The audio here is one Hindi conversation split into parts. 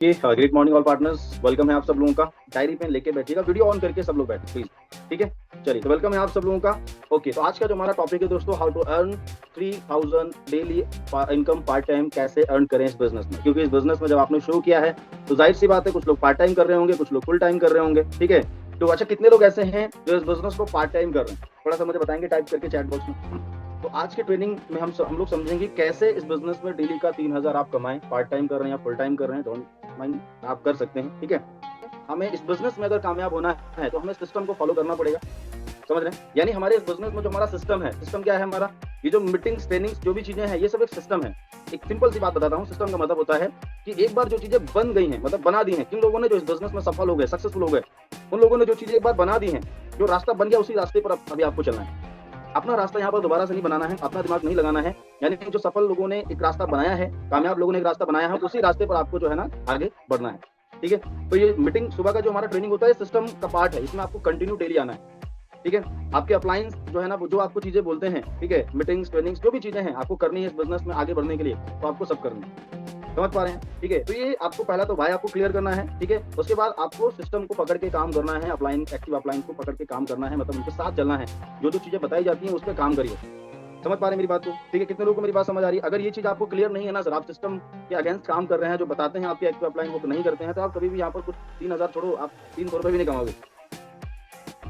Great morning all partners, welcome है आप सब लोगों का। डायरी पेन लेके बैठिएगा, वीडियो ऑन करके सब लोग बैठे प्लीज, ठीक है। चलिए, तो वेलकम है आप सब लोगों का। ओके, तो आज का जो हमारा टॉपिक है दोस्तों, how to earn 3000 daily income part time, कैसे अर्न करें इस बिजनेस में। क्योंकि इस बिजनेस में जब आपने शुरू किया है तो जाहिर सी बात है, कुछ लोग पार्ट टाइम कर रहे होंगे, कुछ लोग फुल टाइम कर रहे होंगे, ठीक है। तो अच्छा, कितने लोग ऐसे हैं जो इस बिजनेस को पार्ट टाइम कर रहे हैं, थोड़ा सा मुझे बताएंगे टाइप करके चैट बॉक्स में। तो आज के ट्रेनिंग में हम लोग समझेंगे कैसे इस बिजनेस में डेली का 3000 आप कमाएं, पार्ट टाइम कर रहे हैं या फुल टाइम कर रहे हैं, डोंट माइंड, आप कर सकते हैं, ठीक है। हमें इस बिजनेस में अगर कामयाब होना है तो हमें सिस्टम को फॉलो करना पड़ेगा, समझ रहे हैं। यानी हमारे इस बिजनेस में जो हमारा सिस्टम है, सिस्टम क्या है हमारा, ये जो मीटिंग्स ट्रेनिंग्स जो भी चीजें हैं, ये सब एक सिस्टम है। एक सिंपल सी बात बताता हूँ, सिस्टम का मतलब होता है कि एक बार जो चीजें बन गई हैं, मतलब बना दी हैं, किन लोगों ने जो इस बिजनेस में सफल हो गए, सक्सेसफुल हो गए, उन लोगों ने जो चीजें एक बार बना दी हैं, जो रास्ता बन गया, उसी रास्ते पर अभी आपको चलना है। अपना रास्ता यहाँ पर दोबारा से नहीं बनाना है, अपना दिमाग नहीं लगाना है। यानी जो सफल लोगों ने एक रास्ता बनाया है, कामयाब लोगों ने एक रास्ता बनाया है, उसी रास्ते पर आपको जो है ना आगे बढ़ना है, ठीक है। तो ये मीटिंग सुबह का जो हमारा ट्रेनिंग होता है, सिस्टम का पार्ट है, इसमें आपको कंटिन्यू डेली आना है, ठीक है। आपके अपलायंस जो है ना, जो आपको चीजें बोलते हैं, ठीक है, मीटिंग्स ट्रेनिंग्स जो भी चीजें हैं आपको करनी है इस बिजनेस में आगे बढ़ने के लिए, तो आपको सब करनी है। समझ पा रहे हैं, ठीक है। तो ये आपको पहला तो भाई आपको क्लियर करना है, ठीक है। उसके बाद आपको सिस्टम को पकड़ के काम करना है, अपलाइन एक्टिव अपलाइन को पकड़ के काम करना है, मतलब उनके साथ चलना है, जो जो चीजें बताई जाती हैं उस पर काम करिए। समझ पा रहे हैं मेरी बात को, ठीक है। कितने लोगों को मेरी बात समझ आ रही है। अगर ये चीज आपको क्लियर नहीं है ना सर, आप सिस्टम के अगेंस्ट काम कर रहे हैं, जो बताते हैं आपके एक्टिव अपलाइन वो नहीं करते हैं, तो आप कभी भी यहाँ पर कुछ 3000 छोड़ो, आप 300 रुपए भी नहीं कमाओगे।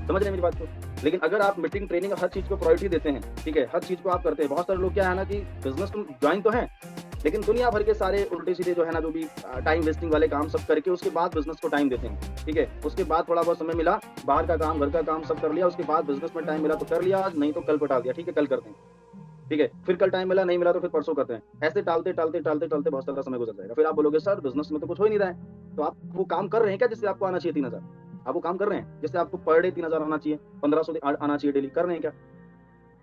समझ रहे हैं मेरी बात को। लेकिन अगर आप मीटिंग ट्रेनिंग हर चीज को प्रायोरिटी देते हैं, ठीक है, हर चीज को आप करते हैं। बहुत सारे लोग क्या है ना कि बिजनेस तो ज्वाइन तो है, लेकिन दुनिया भर के सारे उल्टे सीधे जो है ना, जो भी टाइम वेस्टिंग वाले काम सब करके उसके बाद बिजनेस को टाइम देते हैं, ठीक है। उसके बाद थोड़ा बहुत समय मिला, बाहर का काम घर का काम सब कर लिया, उसके बाद बिजनेस में टाइम मिला तो कर लिया, आज नहीं तो कल को टाल दिया, ठीक है, कल करते हैं, ठीक है। फिर कल टाइम मिला, नहीं मिला तो फिर परसों करते हैं। ऐसे टालते टालते टालते टालते बहुत सारा समय गुजर जाएगा। फिर आप बोलोगे सर बिजनेस में तो कुछ हो ही नहीं रहा है। तो आप वो काम कर रहे हैं क्या जिससे आपको आना चाहिए 3000? आप वो काम कर रहे हैं जिससे आपको पर डे 3000 आना चाहिए, 1500 आना चाहिए डेली, कर रहे हैं क्या?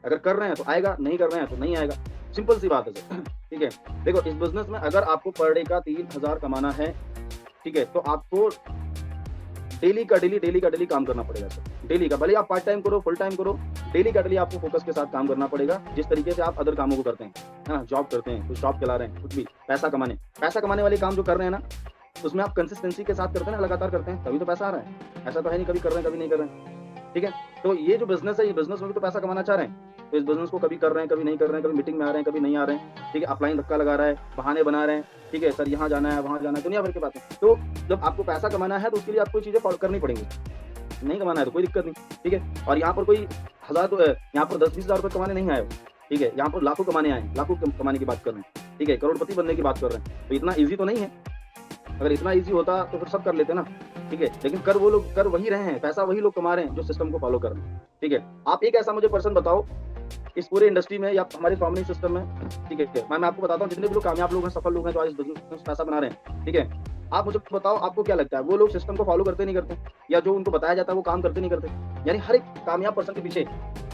अगर कर रहे हैं तो आएगा, नहीं कर रहे हैं तो नहीं आएगा। सिंपल सी बात है सर, ठीक है। देखो, इस बिजनेस में अगर आपको पर डे का 3000 कमाना है, ठीक है, तो आपको डेली का डेली काम करना पड़ेगा सर। डेली का, भले आप पार्ट टाइम करो फुल टाइम करो, डेली का डेली आपको फोकस के साथ काम करना पड़ेगा, जिस तरीके से आप अदर कामों को करते हैं, हाँ, जॉब करते हैं, कुछ शॉप चला रहे हैं, कुछ भी पैसा कमाने वाले काम जो कर रहे हैं ना, उसमें आप कंसिस्टेंसी के साथ करते हैं ना, लगातार करते हैं, तभी तो पैसा आ रहा है। ऐसा तो है नहीं कभी कर रहे हैं कभी नहीं कर रहे हैं, ठीक है। तो ये जो बिजनेस है, ये बिजनेस में भी तो पैसा कमाना चाह रहे हैं, तो इस बिजनेस को कभी कर रहे हैं कभी नहीं कर रहे हैं, कभी मीटिंग में आ रहे हैं कभी नहीं आ रहे हैं, ठीक है, अपलाइन धक्का लगा रहा है, बहाने बना रहे हैं, ठीक है, सर यहाँ जाना है वहाँ जाना है, दुनिया भर की बातें। तो जब आपको पैसा कमाना है तो उसके लिए आपको चीजें फॉलो करनी पड़ेंगी। नहीं कमाना है तो कोई दिक्कत नहीं, ठीक है। और यहाँ पर कोई हजार तो यहाँ पर 10-20 हजार रुपए कमाने नहीं आए हो, ठीक है, यहाँ पर लाखों कमाने आए, लाखों कमाने की बात कर रहे हैं, ठीक है, करोड़पति बनने की बात कर रहे हैं। तो इतना ईजी तो नहीं है। अगर इतना ईजी होता तो फिर सब कर लेते ना, ठीक है। लेकिन कर वो लोग कर वही रहे हैं, पैसा वही लोग कमा रहे हैं जो सिस्टम को फॉलो कर रहे हैं, ठीक है। आप एक ऐसा मुझे पर्सन बताओ इस पूरे इंडस्ट्री में या हमारे फॉर्मिंग सिस्टम में, ठीक है, मैं आपको बताता हूँ जितने भी लोग कामयाब लोग हैं, सफल लोग हैं, जो आज इस बिजनेस में पैसा बना रहे हैं, ठीक है। आप मुझे बताओ, आपको क्या लगता है वो लोग सिस्टम को फॉलो करते नहीं करते, या जो उनको बताया जाता है वो काम करते नहीं करते? यानी हर एक कामयाब पर्सन के पीछे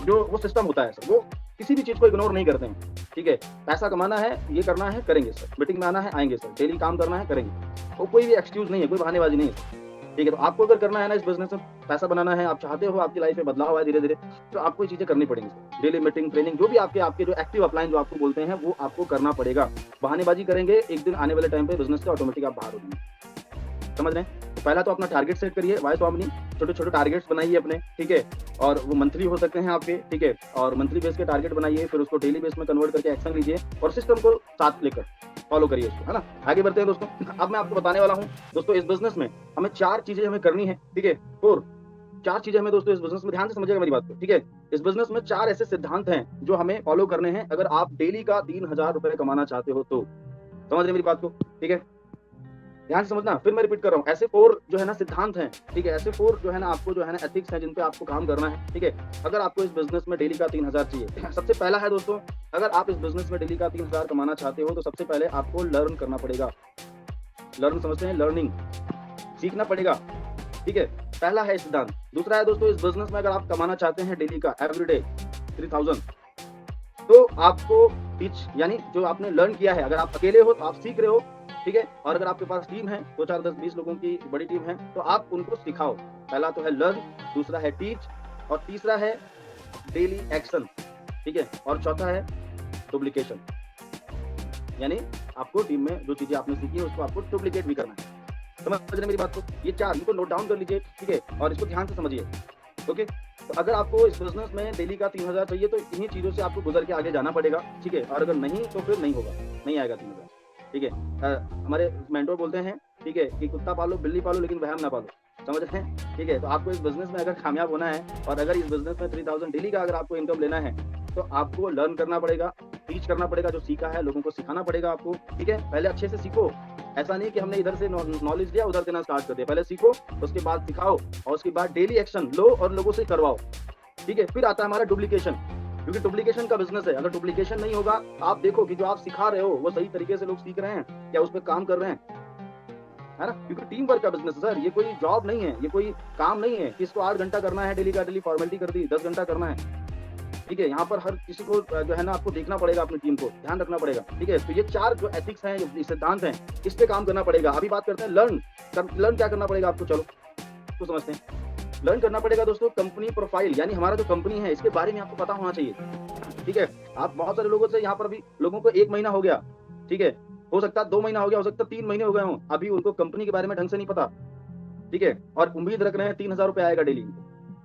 जो वो सिस्टम होता है सर, वो किसी भी चीज को इग्नोर नहीं करते हैं, ठीक है। पैसा कमाना है, ये करना है, करेंगे सर, मीटिंग में आना है, आएंगे सर, डेली काम करना है, करेंगे। वो कोई भी एक्सक्यूज नहीं है, कोई बहानेबाजी नहीं है, ठीक है। तो आपको अगर करना है ना इस बिजनेस में पैसा बनाना है, आप चाहते हो आपकी लाइफ में बदलाव आए धीरे धीरे, तो आपको ये चीजें करनी पड़ेंगी। डेली मीटिंग ट्रेनिंग जो भी आपके आपके जो एक्टिव अपलाइन जो आपको बोलते हैं, वो आपको करना पड़ेगा। बहानेबाजी करेंगे, एक दिन आने वाले टाइम पे बिजनेस से ऑटोमेटिक आप बाहर हो जाएंगे। समझ रहे हैं। तो पहला तो अपना टारगेट सेट करिए, वाई स्वामिनी, छोटे छोटे टारगेट्स बनाइए अपने, ठीक है। और वो मंथली हो सकते हैं आपके, ठीक है, और मंथली बेस के टारगेट बनाइए, फिर उसको डेली बेस में कन्वर्ट करके एक्शन लीजिए और सिस्टम को साथ लेकर फॉलो करिए उसको, है ना। आगे बढ़ते हैं दोस्तों। अब मैं आपको बताने वाला हूँ दोस्तों, इस बिजनेस में हमें 4 चीजें हमें करनी है, ठीक है। और 4 चीजें हमें दोस्तों इस बिजनेस में, ध्यान से समझिएगा मेरी बात को, ठीक है। इस बिजनेस में 4 ऐसे सिद्धांत हैं जो हमें फॉलो करने हैं अगर आप डेली का 3000 रुपए कमाना चाहते हो तो। समझ रहे मेरी बात को, ठीक है। ध्यान से समझना, फिर मैं रिपीट कर रहा हूँ, ऐसे 4 जो है ना सिद्धांत हैं, ठीक है, ऐसे 4 जो है ना आपको जो है ना एथिक्स हैं जिन पे आपको काम करना है, ठीक है। अगर आपको इस बिजनेस में डेली का 3000 चाहिए, सबसे पहला है दोस्तों, अगर आप इस बिजनेस में डेली का 3000 कमाना चाहते हो तो सबसे पहले आपको लर्न करना पड़ेगा। लर्न समझते हैं, लर्निंग, सीखना पड़ेगा, ठीक है। पहला है सिद्धांत। दूसरा है दोस्तों, इस बिजनेस में अगर आप कमाना चाहते हैं डेली का एवरीडे 3000, तो आपको टीच, यानी जो आपने लर्न किया है, अगर आप अकेले हो तो आप सीख रहे हो, ठीक है, और अगर आपके पास टीम है 2 4 10 20 लोगों की बड़ी टीम है, तो आप उनको सिखाओ। पहला तो है लर्न, दूसरा है टीच, और तीसरा है डेली एक्शन, ठीक है, और चौथा है डुप्लीकेशन। यानी आपको टीम में जो चीजें आपने सीखी है उसको आपको डुप्लीकेट भी करना है। समझ रहे हैं मेरी बात को? ये 4 इनको नोट डाउन कर लीजिए, ठीक है, और इसको ध्यान से समझिए। ओके, तो अगर आपको इस बिजनेस में डेली का 3000 चाहिए तो इन्हीं चीज़ों से आपको गुजर के आगे जाना पड़ेगा, ठीक है, और अगर नहीं तो फिर नहीं होगा, नहीं आएगा 3000, ठीक है। हमारे मेंटोर बोलते हैं, ठीक है, कि कुत्ता पालो बिल्ली पालो लेकिन वहम ना पालो, समझ रहे हैं, ठीक है। तो आपको इस बिजनेस में अगर कामयाब होना है और अगर इस बिजनेस में 3000 डेली का अगर आपको इनकम लेना है तो आपको लर्न करना पड़ेगा, टीच करना पड़ेगा, जो सीखा है लोगों को सिखाना पड़ेगा आपको, ठीक है। पहले अच्छे से सीखो, ऐसा नहीं कि हमने इधर से नॉलेज लिया उधर देना स्टार्ट कर दिया। पहले सीखो, उसके बाद सिखाओ और उसके बाद डेली एक्शन लो और लोगों से करवाओ, ठीक है। फिर आता है हमारा डुप्लीकेशन, क्योंकि डुप्लीकेशन का बिजनेस है। अगर डुप्लीकेशन नहीं होगा, आप देखो कि जो आप सिखा रहे हो वो सही तरीके से लोग सीख रहे हैं क्या, उस पर काम कर रहे हैं, है ना, क्योंकि टीम वर्क का बिजनेस है सर, ये कोई जॉब नहीं है, ये कोई काम नहीं है कि इसको 8 घंटा करना है डेली का, डेली फॉर्मेलिटी कर दी 10 घंटा करना है, ठीक है। यहाँ पर हर किसी को जो है ना आपको देखना पड़ेगा, अपनी टीम को ध्यान रखना पड़ेगा, ठीक है। तो ये 4 जो एथिक्स हैं, जो सिद्धांत हैं, इस पे काम करना पड़ेगा। अभी बात करते हैं लर्न क्या करना पड़ेगा आपको, चलो तो समझते हैं। लर्न करना पड़ेगा दोस्तों कंपनी प्रोफाइल, यानी हमारा जो कंपनी है इसके बारे में आपको पता होना चाहिए, ठीक है। आप बहुत सारे लोगों से यहाँ पर अभी लोगों को 1 महीना हो गया, ठीक है, हो सकता है 2 महीना हो गया, हो सकता है 3 महीने हो गए हों, अभी उनको कंपनी के बारे में ढंग से नहीं पता, ठीक है, और उम्मीद रख रहे हैं 3000 रुपये आएगा डेली।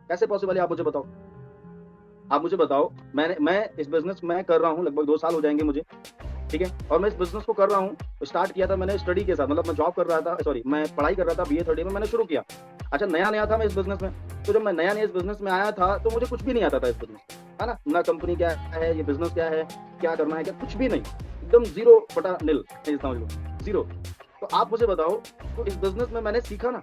कैसे पॉसिबल है, आप मुझे बताओ, आप मुझे बताओ। मैं इस बिजनेस में कर रहा हूँ, लगभग 2 साल हो जाएंगे मुझे, ठीक है, और मैं इस बिजनेस को कर रहा हूँ। स्टार्ट किया था मैंने स्टडी के साथ, मतलब मैं जॉब कर रहा था, सॉरी मैं पढ़ाई कर रहा था, BA 3rd में मैंने शुरू किया। अच्छा, नया था मैं इस बिजनेस में, तो जब मैं नया इस बिजनेस में आया था तो मुझे कुछ भी नहीं आता था इस बिजनेस, है ना कंपनी क्या है, ये बिजनेस क्या है, क्या करना है, क्या कुछ भी नहीं, एकदम जीरो बटा नील, समझ लो जीरो। तो आप मुझे बताओ, तो इस बिजनेस में मैंने सीखा ना,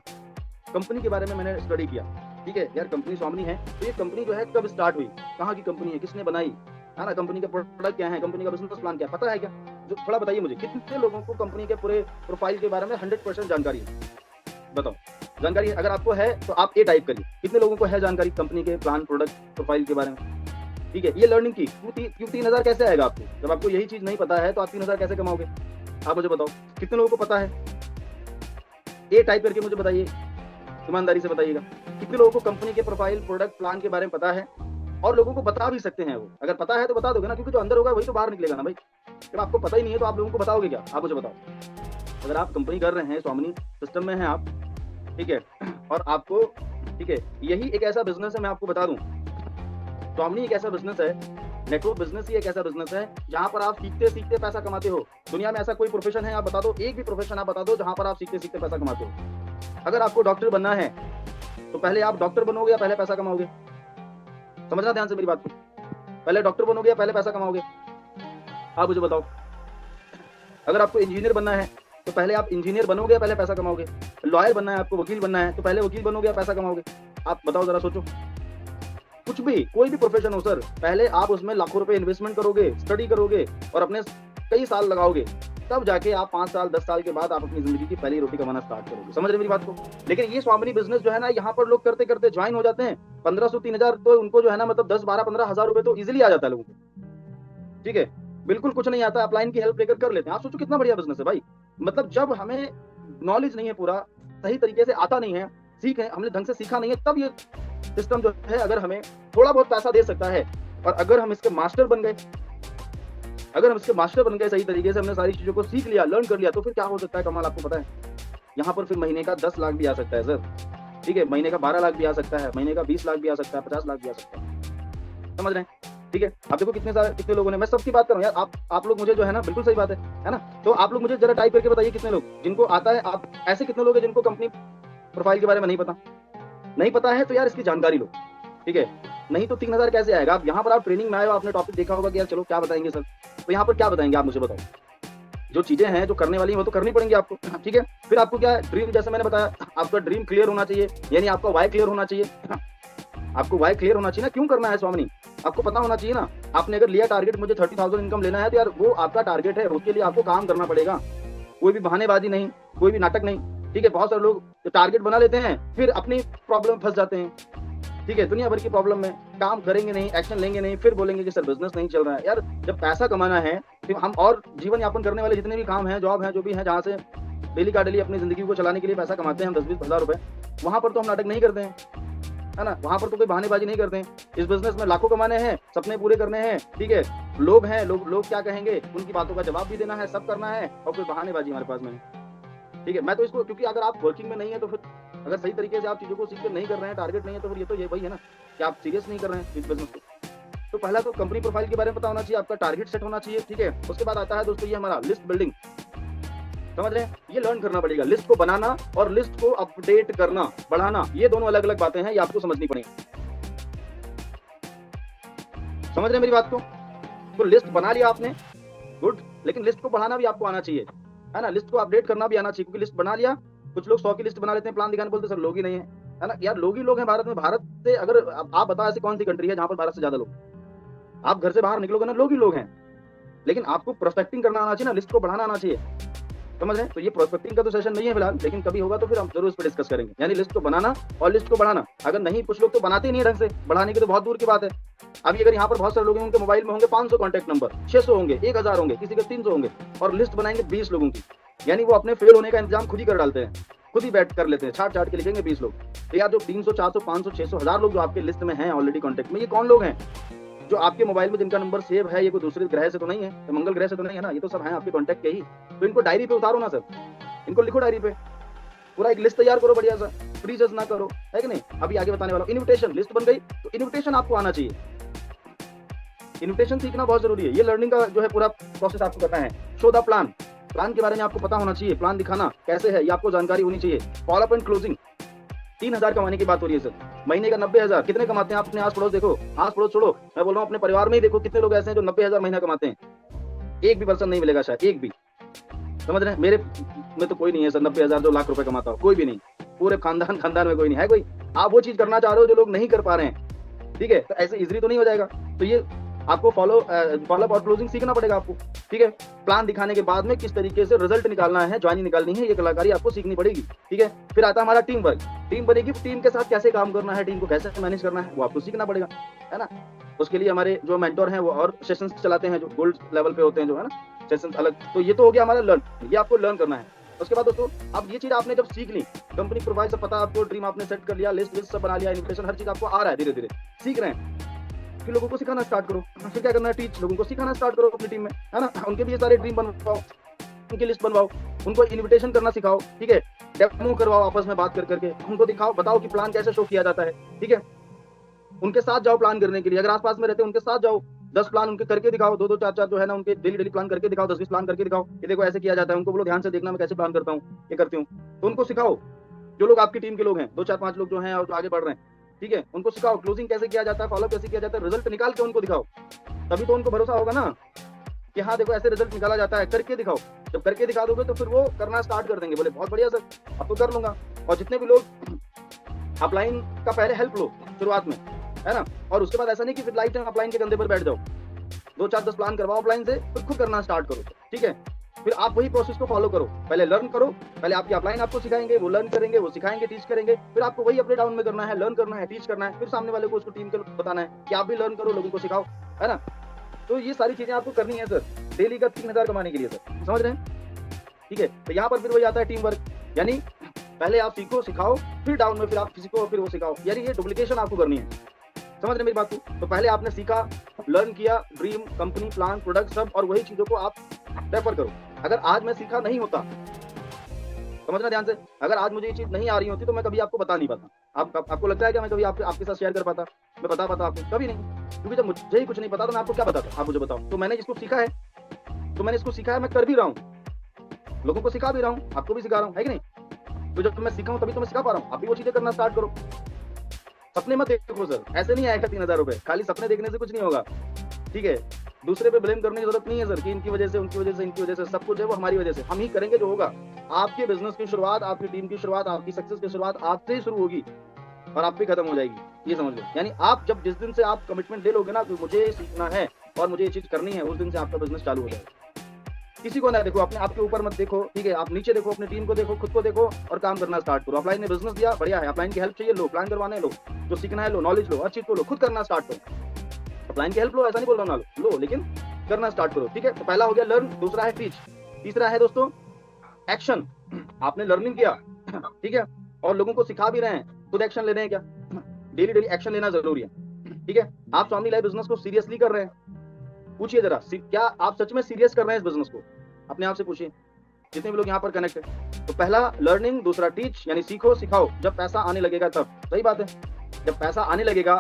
कंपनी के बारे में मैंने स्टडी किया, ठीक है। यार कंपनी स्वामिनी है, तो ये कंपनी जो है कब स्टार्ट हुई, कहाँ की कंपनी है, किसने बनाई, है ना, कंपनी का प्रोडक्ट क्या है, कंपनी का बिजनेस प्लान क्या है, पता है क्या? जो थोड़ा बताइए मुझे, कितने लोगों को कंपनी के पूरे प्रोफाइल के बारे में 100% जानकारी है, बताओ। जानकारी अगर आपको है तो आप ए टाइप करिए, कितने लोगों को है जानकारी कंपनी के प्लान, प्रोडक्ट, प्रोफाइल के बारे में, ठीक है। ये लर्निंग की क्यों 3000 कैसे आएगा आपको, जब आपको यही चीज नहीं पता है तो आप 3000 कैसे कमाओगे, आप मुझे बताओ। कितने लोगों को पता है, ए टाइप करके मुझे बताइए, ईमानदारी से बताइएगा। कितने लोगों को कंपनी के प्रोफाइल, प्रोडक्ट, प्लान के बारे में पता है, और लोगों को बता भी सकते हैं वो, अगर पता है तो बता दोगे ना, क्योंकि जो अंदर होगा वही तो बाहर निकलेगा ना भाई। जब आपको पता ही नहीं है तो आप लोगों को बताओगे क्या, आप मुझे बताओ। अगर आप कंपनी कर रहे हैं, स्वामिनी सिस्टम में हैं आप, ठीक है, और आपको, ठीक है, यही एक ऐसा बिजनेस है, मैं आपको बता दूं, स्वामिनी एक ऐसा बिजनेस है, नेटवर्क बिजनेस ही एक ऐसा बिजनेस है जहां पर आप सीखते सीखते पैसा कमाते हो। दुनिया में ऐसा कोई प्रोफेशन है, आप बता दो, एक भी प्रोफेशन आप बता दो जहां पर आप सीखते सीखते पैसा कमाते हो। अगर आपको डॉक्टर बनना है तो पहले आप डॉक्टर बनोगे या पहले पैसा कमाओगे, समझना ध्यान से मेरी बात को, पहले डॉक्टर बनोगे या पहले पैसा कमाओगे, आप मुझे बताओ। अगर आपको इंजीनियर बनना है तो पहले आप इंजीनियर बनोगे या पहले पैसा कमाओगे, लॉयर बनना है आपको, वकील बनना है तो पहले वकील बनोगे या पैसा कमाओगे, आप बताओ जरा, सोचो। कुछ भी, कोई भी प्रोफेशन हो सर, पहले आप उसमें लाखों रुपए इन्वेस्टमेंट करोगे, स्टडी करोगे और अपने कई साल लगाओगे, तब जाके आप 5 साल 10 साल के बाद आप अपनी जिंदगी की पहली रोटी कमाना स्टार्ट करोगे, समझ रहे मेरी बात को। लेकिन ये स्वामिनी बिजनेस जो है ना, यहाँ पर लोग करते करते ज्वाइन हो जाते हैं, 1500 3000 तो उनको जो है ना, मतलब 10 12 15 हजार रुपए तो इजिली आ जाता है लोगों को, ठीक है, बिल्कुल कुछ नहीं आता, अपलाइन की हेल्प लेकर कर लेते हैं। आप सोचो कितना बढ़िया बिजनेस है भाई। मतलब जब हमें नॉलेज नहीं है, पूरा सही तरीके से आता नहीं है, हमने ढंग से सीखा नहीं है, तब ये सिस्टम जो है अगर हमें थोड़ा बहुत पैसा दे सकता है, और अगर हम इसके मास्टर बन गए, सही तरीके से हमने सारी चीजों को सीख लिया, लर्न कर लिया, तो फिर क्या हो सकता है कमाल, आपको पता है। यहाँ पर फिर महीने का 10 लाख भी आ सकता है सर, ठीक है, महीने का 12 लाख भी आ सकता है, महीने का 20 लाख भी आ सकता है, 50 लाख भी आ सकता है, समझ रहे हैं, ठीक है। आप देखो कितने लोगों ने, मैं सबकी बात कर रहा हूँ यार, आप लोग मुझे जो है ना, बिल्कुल सही बात है ना, तो आप लोग मुझे जरा टाइप करके बताइए कितने लोग जिनको आता है, आप ऐसे कितने लोग हैं जिनको कंपनी प्रोफाइल के बारे में नहीं पता है, तो यार इसकी जानकारी लो, ठीक है, नहीं तो 3000 कैसे आएगा। आप यहाँ पर आप ट्रेनिंग में आए हो, आपने टॉपिक देखा होगा कि यार चलो क्या बताएंगे सर, तो यहाँ पर क्या बताएंगे आप मुझे बताओ। जो चीजें हैं जो करने वाली हैं वो तो करनी पड़ेंगी आपको, ठीक है। फिर आपको क्या ड्रीम, जैसे मैंने बताया, आपका ड्रीम क्लियर होना चाहिए, यानी आपका वाई क्लियर होना चाहिए, आपको वाई क्लियर होना चाहिए ना, क्यों करना है स्वामिनी, आपको पता होना चाहिए ना। आपने अगर लिया टारगेट मुझे 30,000 इनकम लेना है, तो यार वो आपका टारगेट है, उसके लिए आपको काम करना पड़ेगा, कोई भी बहानेबाजी नहीं, कोई भी नाटक नहीं, ठीक है। बहुत सारे लोग टारगेट बना लेते हैं, फिर अपनी प्रॉब्लम फंस जाते हैं, ठीक है, दुनिया भर की प्रॉब्लम में, काम करेंगे नहीं, एक्शन लेंगे नहीं, फिर बोलेंगे कि सर बिजनेस नहीं चल रहा है। यार जब पैसा कमाना है, फिर हम और जीवन यापन करने वाले जितने भी काम हैं, जॉब हैं, जो भी हैं, जहाँ से डेली का डेली अपनी जिंदगी को चलाने के लिए पैसा कमाते हैं हम 10-20 हज़ार रुपए, वहां पर तो हम नाटक नहीं करते हैं, है ना, वहां पर तो कोई बहानेबाजी नहीं करते हैं। इस बिजनेस में लाखों कमाने हैं, सपने पूरे करने हैं, ठीक है, लोग क्या कहेंगे उनकी बातों का जवाब भी देना है, सब करना है, और कोई बहानेबाजी हमारे पास में है। ठीक है, मैं तो इसको, क्योंकि अगर आप वर्किंग में नहीं है तो फिर अगर सही तरीके से आप चीज़ों को सीख कर नहीं कर रहे हैं, टारगेट नहीं है, तो फिर ये वही है ना कि आप सीरियस नहीं कर रहे हैं इस बिज़नेस को। तो पहला तो कंपनी प्रोफाइल के बारे में पता होना चाहिए, आपका टारगेट सेट होना चाहिए, ठीक है। उसके बाद आता है दोस्तों ये हमारा लिस्ट बिल्डिंग, समझ रहे हैं, ये लर्न करना पड़ेगा। लिस्ट को बनाना और लिस्ट को अपडेट करना, बढ़ाना, ये दोनों अलग अलग बातें हैं, ये आपको समझनी पड़ेगी। समझ रहे हैं मेरी बात को? तो लिस्ट बना लिया आपने, गुड, लेकिन लिस्ट को बढ़ाना भी आपको आना चाहिए, है ना। लिस्ट को अपडेट करना भी आना चाहिए, क्योंकि लिस्ट बना लिया, कुछ लोग 100 की लिस्ट बना लेते हैं, प्लान दिखाने बोलते सर लोग ही नहीं है ना। यार लोग ही लोग हैं भारत में। भारत से अगर आप बताओ ऐसी कौन सी कंट्री है जहां पर भारत से ज्यादा लोग, आप घर से बाहर निकलोगे ना, लोग ही लोग हैं। लेकिन आपको प्रोस्पेक्टिंग करना आना चाहिए ना, लिस्ट को बढ़ाना आना चाहिए, समझ रहे हैं। तो ये प्रोस्पेक्टिंग का तो सेशन नहीं है फिलहाल, लेकिन कभी होगा तो फिर हम जरूर इस पर डिस्कस करेंगे। यानी लिस्ट को बनाना और लिस्ट को बढ़ाना। अगर नहीं, कुछ लोग तो बनाते ही नहीं ढंग से, बढ़ाने की तो बहुत दूर की बात है। अभी अगर यहाँ पर बहुत सारे लोग हैं, उनके मोबाइल में होंगे 500 कॉन्टैक्ट नंबर, 600 होंगे, 1000 होंगे, किसी के 300 होंगे, और लिस्ट बनाएंगे 20 लोगों की। यानी वो अपने फेल होने का इंतजाम खुद ही कर डालते हैं, खुद ही बैठ कर लेते हैं, छाट छाट के लिखेंगे 20 लोग। तो यार जो 300, 400, 500, 600, 1000 लोग जो आपके लिस्ट में हैं ऑलरेडी कॉन्टैक्ट में, ये कौन लोग हैं? जो आपके मोबाइल में जिनका नंबर सेव है, ये कोई दूसरे ग्रह से तो नहीं है, तो मंगल ग्रह से तो नहीं है ना, ये तो सब हैं आपके कॉन्टैक्ट के ही। तो इनको डायरी पे उतारो ना सर, इनको लिखो डायरी पे, पूरा एक लिस्ट तैयार करो बढ़िया सा, फ्री जज ना करो, है कि नहीं। अभी आगे बताने वाला हूं। इन्विटेशन, लिस्ट बन गई तो इन्विटेशन आपको आना चाहिए। इन्विटेशन सीखना बहुत जरूरी है। ये लर्निंग का जो है पूरा प्रोसेस आपको पता है। शो द प्लान, प्लान के बारे में आपको पता होना चाहिए, प्लान दिखाना कैसे है ये आपको जानकारी होनी चाहिए। फॉलो अप एंड क्लोजिंग, 3000 कमाने की बात हो रही है सर, महीने का 90,000, कितने कमाते हैं आप? अपने आस पड़ोस देखो, आस पड़ोस छोड़ो, मैं बोल रहा हूँ अपने परिवार में ही देखो, कितने लोग ऐसे हैं जो 90,000 महीना कमाते हैं। एक भी पर्सन नहीं मिलेगा शायद, एक भी, समझ रहे हैं। मेरे में तो कोई नहीं है सर 90,000 जो लाख रुपए कमाता हो, कोई भी नहीं, पूरे खानदान में कोई नहीं है। कोई आप वो चीज करना चाह रहे हो जो लोग नहीं कर पा रहे हैं, ठीक है, तो ऐसे इजीली तो नहीं हो जाएगा। तो ये आपको फॉलो अप और क्लोजिंग सीखना पड़ेगा आपको, ठीक है। प्लान दिखाने के बाद में किस तरीके से रिजल्ट निकालना है, ज्वाइनिंग निकालनी है, ये कलाकारी आपको सीखनी पड़ेगी, ठीक है। फिर आता है हमारा टीम वर्क, टीम बनेगी, टीम के साथ कैसे काम करना है, टीम को कैसे मैनेज करना है, वो आपको सीखना पड़ेगा, है ना। उसके लिए हमारे जो मेंटोर हैं वो और सेशंस चलाते हैं, जो गोल्ड लेवल पे होते हैं, जो है ना सेशंस अलग। तो ये तो हो गया हमारा लर्न, ये आपको लर्न करना है। उसके बाद दोस्तों, अब ये चीज आपने जब सीख ली, कंपनी प्रोफाइल सब पता, आपको ड्रीम आपने सेट कर लिया, लिस्ट सब बना लिया, इन्विटेशन हर चीज आपको आ रहा है, धीरे धीरे सीख रहे हैं, फिर लोगों को सिखाना स्टार्ट करो। फिर क्या करना है, टीच, लोगों को सिखाना स्टार्ट करो अपनी टीम में, है ना। उनके भी ये सारे ड्रीम बनवाओ, उनकी लिस्ट बनवाओ, उनको इन्विटेशन करना सिखाओ, ठीक है। डेमो करवाओ, आपस में बात कर करके उनको दिखाओ, बताओ कि प्लान कैसे शो किया जाता है, ठीक है। उनके साथ जाओ प्लान करने के लिए, अगर आसपास में रहते हैं उनके साथ जाओ, 10 प्लान उनके करके दिखाओ, 2-2, 4-4 जो है ना उनके डेली प्लान करके दिखाओ, 10-20 प्लान करके दिखाओ, ये देखो ऐसे किया जाता है। उनको बोलो ध्यान से देखना मैं कैसे प्लान करता हूँ, ये करती हूँ, तो उनको सिखाओ। जो लोग आपकी टीम के लोग हैं, 2-4-5 लोग जो हैं और जो आगे बढ़ रहे हैं, ठीक है, उनको सिखाओ क्लोजिंग कैसे किया जाता है, फॉलो कैसे किया जाता है, रिजल्ट निकाल के उनको दिखाओ, तभी तो उनको भरोसा होगा ना कि हाँ देखो ऐसे रिजल्ट निकाला जाता है, करके दिखाओ। जब करके दिखा दोगे तो फिर वो करना स्टार्ट कर देंगे, बोले बहुत बढ़िया सर अब तो कर लूंगा। और जितने भी लोग अपलाइन का पहले हेल्प लो शुरुआत में, है ना, और उसके बाद ऐसा नहीं कि फिर लाइफ टाइम अपलाइन के कंधे पर बैठ जाओ, 2-4-10 प्लान करवाओ अपलाइन से, फिर खुद करना स्टार्ट करो, ठीक है। फिर आप वही प्रोसेस को फॉलो करो, पहले लर्न करो, पहले आपकी अपलाइन आपको सिखाएंगे, वो लर्न करेंगे, वो सिखाएंगे, टीच करेंगे, फिर आपको वही अपने डाउन में करना है, लर्न करना है, टीच करना है, फिर सामने वाले को उसको टीम को बताना है कि आप भी लर्न करो, लोगों को सिखाओ, है ना। तो ये सारी चीजें आपको करनी है सर, डेली का 3000 कमाने के लिए सर, समझ रहे हैं, ठीक है। तो यहाँ पर फिर वही आता है टीम वर्क, यानी पहले आप सीखो, सिखाओ, फिर डाउन में फिर आप किसी को फिर वो सिखाओ, यानी ये डुप्लीकेशन आपको करनी है, समझ रहे मेरी बात को। तो पहले आपने सीखा, लर्न किया, ड्रीम, कंपनी, प्लान, प्रोडक्ट सब, और वही चीजों को आप रेफर करो। अगर आज मैं सीखा नहीं होता, समझना ध्यान से, अगर आज मुझे ये चीज नहीं आ रही होती तो मैं कभी आपको बता नहीं पाता। आपको लगता है कि मैं कभी आपके साथ शेयर कर पाता, मैं बता पाता आपको? कभी नहीं, क्योंकि जब मुझे ही कुछ नहीं पता तो मैं आपको क्या बताता, आप मुझे बताओ। तो मैंने इसको सीखा है, मैं कर भी रहा हूँ, लोगों को सिखा भी रहा हूँ, आपको भी सिखा रहा हूँ, है कि नहीं। तो जब मैं सीखा हूँ तभी तो मैं सिखा पा रहा हूँ, आप भी वो चीजें करना स्टार्ट करो। सपने मत देखो सर, ऐसे नहीं आएगा 3000 रुपए, खाली सपने देखने से कुछ नहीं होगा, ठीक है। दूसरे पे ब्लेम करने की जरूरत नहीं है सर कि इनकी वजह से, उनकी वजह से, इनकी वजह से, सब कुछ है वो हमारी वजह से। हम ही करेंगे जो होगा। आपके बिजनेस की शुरुआत, आपकी टीम की शुरुआत, आपकी सक्सेस की शुरुआत आपसे ही शुरू होगी और आप भी खत्म हो जाएगी, ये समझ लो। यानी आप जब जिस दिन से आप कमिटमेंट ले लोगे ना कि मुझे सीखना है और मुझे ये चीज करनी है, उस दिन से आपका बिजनेस चालू हो जाएगा। किसी को ना देखो, अपने आपके ऊपर मत देखो, ठीक है। आप नीचे देखो, अपनी टीम को देखो, खुद को देखो और काम करना स्टार्ट करो। अपलाइन ने बिजनेस दिया, बढ़िया है, अपलाइन की हेल्प चाहिए, लो, प्लान करवाने लो, जो सीखना है लो, नॉलेज लो, हर चीज को लो, खुद करना स्टार्ट करो। अपलाइन की हेल्प लो, ऐसा नहीं बोल रहा ना लो, लेकिन करना स्टार्ट करो, ठीक है। तो पहला हो गया लर्न, दूसरा है टीच, तीसरा है दोस्तों एक्शन। आपने लर्निंग किया, ठीक है, और लोगों को सिखा भी रहे हैं, खुद एक्शन ले रहे हैं क्या? डेली एक्शन लेना जरूरी है, ठीक है। आप स्वामी लाइफ बिजनेस को सीरियसली कर रहे हैं? पूछिए जरा, क्या आप सच में सीरियस कर रहे हैं इस बिजनेस को? अपने आप से पूछिए, जितने भी लोग यहाँ पर कनेक्ट है। तो पहला लर्निंग, दूसरा टीच यानी सीखो सिखाओ, जब पैसा आने लगेगा तब। सही बात है, जब पैसा आने लगेगा,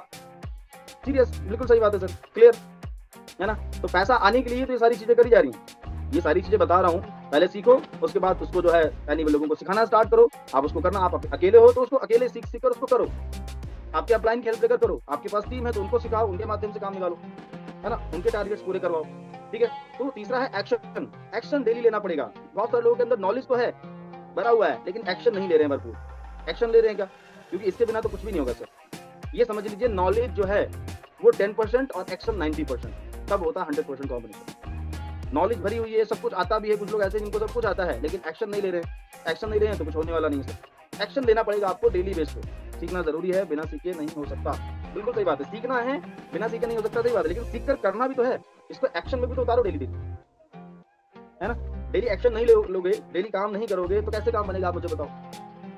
सीरियस, बिल्कुल सही बात है सर, क्लियर है ना। तो पैसा आने के लिए तो ये सारी चीजें करी जा रही हैं, ये सारी चीजें बता रहा हूँ। पहले सीखो, उसके बाद उसको जो है यानी लोगों को सिखाना स्टार्ट करो। आप उसको करना, आप अकेले हो तो उसको अकेले सीख सीख कर उसको करो, आपके अपलाइन की हेल्प लेकर करो, आपके पास टीम है तो उनको सिखाओ, उनके माध्यम से काम निकालो, है ना, उनके टारगेट्स पूरे करवाओ। ठीक है। तो तीसरा है एक्शन। एक्शन डेली लेना पड़ेगा। बहुत सारे लोगों के अंदर नॉलेज तो है, भरा हुआ है, लेकिन एक्शन नहीं ले रहे हैं भरपूर। एक्शन ले रहे हैं क्या? क्योंकि इसके बिना तो कुछ भी नहीं होगा सर। ये समझ लीजिए, नॉलेज जो है वो 10% और एक्शन 90%, तब होता है 100% कॉम्बिनेशन। नॉलेज भरी हुई है, सब कुछ आता भी है, कुछ लोग ऐसे जिनको सब कुछ आता है लेकिन एक्शन नहीं ले रहे हैं। एक्शन नहीं ले रहे हैं तो कुछ होने वाला नहीं है सर। एक्शन लेना पड़ेगा आपको डेली बेस पे। सीखना जरूरी है, बिना सीखे नहीं हो सकता। बिल्कुल सही बात है, सीखना है, बिना सीखे नहीं हो सकता, सही बात है, लेकिन सीख कर करना भी तो है। इसको एक्शन में भी तो उतारो डेली डेली, है ना। डेली एक्शन नहीं लोगे, डेली काम नहीं करोगे तो कैसे काम बनेगा, आप मुझे बताओ।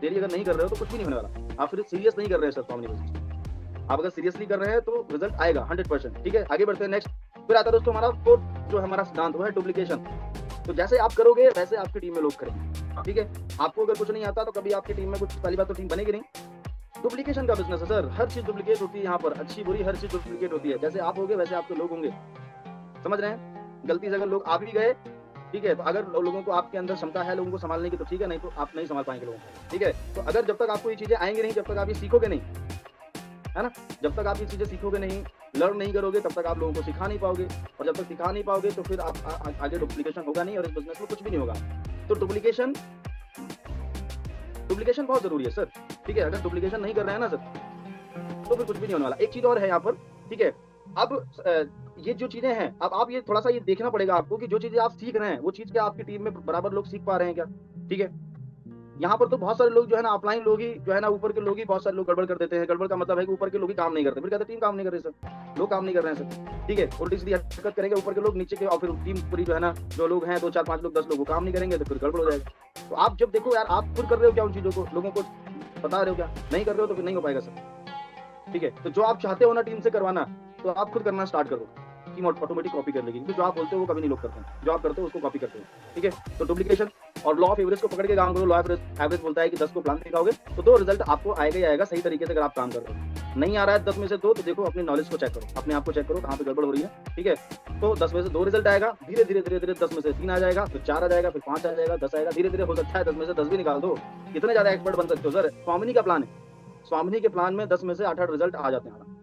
डेली अगर नहीं कर रहे हो तो कुछ भी नहीं होने वाला। आप फिर सीरियस नहीं कर रहे हैं सर स्वामी बिजनेस। आप अगर सीरियसली कर रहे हैं तो रिजल्ट आएगा 100%। ठीक है, आगे बढ़ते हैं। नेक्स्ट फिर आता है दोस्तों हमारा फोर्थ जो हमारा सिद्धांत वो है डुप्लीकेशन। तो जैसे आप करोगे वैसे आपकी टीम में लोग करेंगे। ठीक है, आपको अगर कुछ नहीं आता तो कभी आपकी टीम में कुछ, पहली बात तो टीम बनेगी नहीं। डुप्लीकेशन का बिजनेस है सर, हर चीज डुप्लीकेट होती है यहाँ पर, अच्छी बुरी हर चीज डुप्लीकेट होती है। जैसे आप होगे वैसे आपके लोग होंगे, समझ रहे हैं। गलती से अगर लोग आप ही गए, ठीक है, तो अगर लोगों को, आपके अंदर क्षमता है लोगों को संभालने की तो ठीक है, नहीं तो आप नहीं संभाल पाएंगे लोगों को। ठीक है, तो अगर जब तक आपको ये चीजें आएंगी नहीं, जब तक आप ये सीखोगे नहीं, है ना, जब तक आप ये चीजें सीखोगे नहीं, लर्न नहीं करोगे, तब तक आप लोगों को सिखा नहीं पाओगे। और जब तक सिखा नहीं पाओगे तो फिर आप आगे डुप्लीकेशन होगा नहीं और इस बिजनेस में कुछ भी नहीं होगा। तो डुप्लीकेशन बहुत जरूरी है सर। ठीक है, अगर डुप्लीकेशन नहीं कर रहे हैं ना सर तो फिर कुछ भी नहीं होने वाला। एक चीज और है यहाँ पर, ठीक है, अब ये जो चीजें हैं, अब आप ये थोड़ा सा ये देखना पड़ेगा आपको कि जो चीजें आप सीख रहे हैं वो चीज क्या आपकी टीम में बराबर लोग सीख पा रहे हैं क्या। ठीक है, यहाँ पर तो बहुत सारे लोग जो है ना, ऑफलाइन लोग ही जो है ना, ऊपर के लोग ही बहुत सारे लोग गड़बड़ कर देते हैं। गड़बड़ का मतलब है कि ऊपर के लोग ही काम नहीं करते, फिर कहते हैं टीम काम नहीं कर रही सर, लोग काम नहीं कर रहे हैं सर। ठीक है, उल्टी सीधी हरकत करेंगे ऊपर के लोग, नीचे के और फिर टीम पूरी जो है ना, जो लोग हैं 2 4 5 लोग 10 लोग वो काम नहीं करेंगे तो फिर गड़बड़ हो जाएगा। तो आप जब देखो यार, आप खुद कर रहे हो क्या उन चीजों को, लोगों को बता रहे हो क्या, नहीं कर रहे हो तो फिर नहीं हो पाएगा सर। ठीक है, तो जो आप चाहते हो ना टीम से करवाना, तो आप खुद करना स्टार्ट करो, टीम ऑटोमेटिक कॉपी कर लेगी। क्योंकि जो आप बोलते हो वो कभी नहीं लोग करते हैं, जो आप करते हो उसको कॉपी करते हो। ठीक है, तो डुप्लीकेशन और लॉ ऑफ एवरेज को पकड़ के काम करो। लॉ ऑफ एवरेज बोलता है कि 10 को प्लान दिखाओगे तो 2 रिजल्ट आपको आएगा ही आएगा, सही तरीके से अगर आप काम कर रहे हो। नहीं आ रहा है 10 में से 2 तो देखो अपनी नॉलेज को चेक करो, अपने आप को चेक करो कहाँ पे गड़बड़ हो रही है। ठीक है, तो 10 में से 2 रिजल्ट आएगा, धीरे धीरे धीरे धीरे 10 में से 3 आ जाएगा, फिर 4 आ जाएगा, फिर 5 आ जाएगा, 10 आएगा, धीरे धीरे हो सकता है 10 में से 10 भी निकाल दो। कितने ज्यादा एक्सपर्ट बन सकते हो सर। स्वामिनी का प्लान है, स्वामिनी के प्लान में 10 में से 8 रिजल्ट आ जाते हैं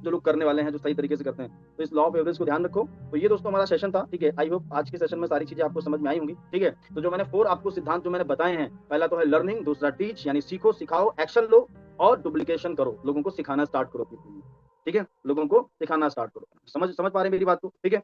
जो लोग करने वाले हैं, जो सही तरीके से करते हैं। तो इस लॉ ऑफ एवरेज को ध्यान रखो। तो ये दोस्तों हमारा सेशन था। ठीक है, आई होप आज के सेशन में सारी चीजें आपको समझ में आई होंगी। ठीक है, तो जो मैंने 4 आपको सिद्धांत जो मैंने बताए हैं, पहला तो है लर्निंग, दूसरा टीच यानी सीखो सिखाओ, एक्शन लो, और डुप्लीकेशन करो, लोगों को सिखाना स्टार्ट करो। ठीक है, लोगों को सिखाना स्टार्ट करो। समझ पा रहे हैं मेरी बात को। ठीक है,